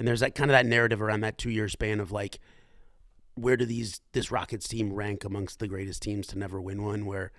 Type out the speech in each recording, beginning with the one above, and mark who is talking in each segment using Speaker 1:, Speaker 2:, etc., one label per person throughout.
Speaker 1: And there's that kind of that narrative around that 2-year span of like, where do this Rockets team rank amongst the greatest teams to never win one? Where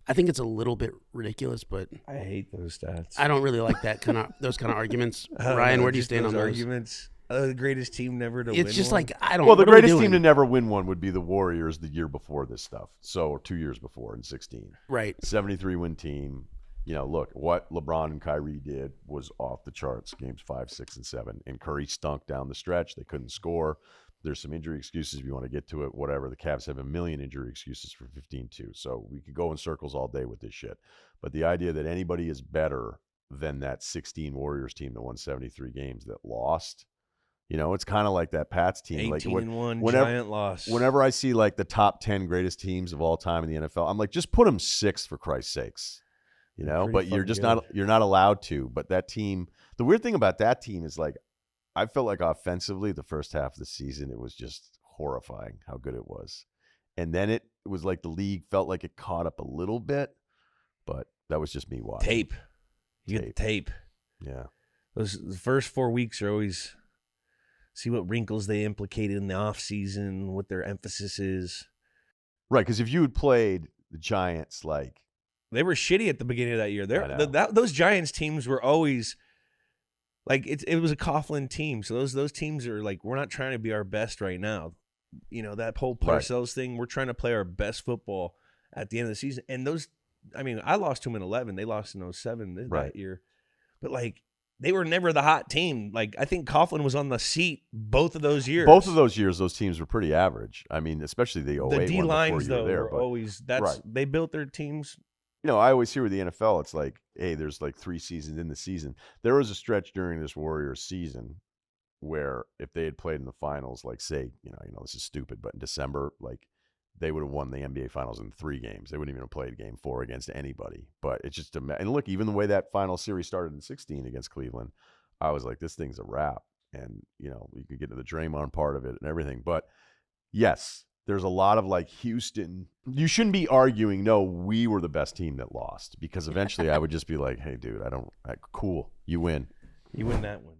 Speaker 1: I think it's a little bit ridiculous, but
Speaker 2: I hate those stats.
Speaker 1: I don't really like those kind of arguments.
Speaker 2: I don't
Speaker 1: Ryan,
Speaker 2: know,
Speaker 1: where do you
Speaker 2: just
Speaker 1: stand on those
Speaker 2: arguments? The greatest team never to win.
Speaker 1: It's just
Speaker 2: one?
Speaker 1: like, I don't.
Speaker 3: Well, the
Speaker 1: what are we
Speaker 3: greatest team
Speaker 1: doing?
Speaker 3: to never win one would be the Warriors the year before this stuff. So 2 years before in 16.
Speaker 1: Right.
Speaker 3: 73-win team. You know, look, what LeBron and Kyrie did was off the charts. Games 5, 6, and 7. And Curry stunk down the stretch. They couldn't score. There's some injury excuses if you want to get to it, whatever. The Cavs have a million injury excuses for 15-2. So we could go in circles all day with this shit. But the idea that anybody is better than that 16 Warriors team that won 73 games that lost, you know, it's kind of like that Pats team.
Speaker 2: 18-1
Speaker 3: whenever,
Speaker 2: giant loss.
Speaker 3: Whenever I see like the top 10 greatest teams of all time in the NFL, I'm like, just put them 6 for Christ's sakes. You know, but you're just you're not allowed to. But that team, the weird thing about that team is like, I felt like offensively the first half of the season, it was just horrifying how good it was. And then it was like the league felt like it caught up a little bit, but that was just me watching.
Speaker 2: Tape. You get the tape.
Speaker 3: Yeah.
Speaker 2: The first 4 weeks are always see what wrinkles they implicated in the offseason, what their emphasis is.
Speaker 3: Right, because if you had played the Giants like,
Speaker 2: they were shitty at the beginning of that year. Those Giants teams were always like it was a Coughlin team. So those teams are like, we're not trying to be our best right now. You know, that whole Parcells thing, we're trying to play our best football at the end of the season. And those, I mean, I lost to them in 11. They lost in 07 that year. But like, they were never the hot team. Like, I think Coughlin was on the seat both of those years.
Speaker 3: Both of those years, those teams were pretty average. I mean, especially the 08 one.
Speaker 2: The D lines, though,
Speaker 3: there,
Speaker 2: were always, they built their teams.
Speaker 3: You know, I always hear with the NFL, it's like, hey, there's like 3 seasons in the season. There was a stretch during this Warriors season where if they had played in the finals, like say, you know, this is stupid, but in December, like they would have won the NBA finals in 3 games. They wouldn't even have played game 4 against anybody. But it's just, and look, even the way that final series started in 16 against Cleveland, I was like, this thing's a wrap. And, you know, you could get to the Draymond part of it and everything. But yes, there's a lot of like Houston. You shouldn't be arguing, no, we were the best team that lost, because eventually I would just be like, hey, dude, cool. You win.
Speaker 2: You win that one.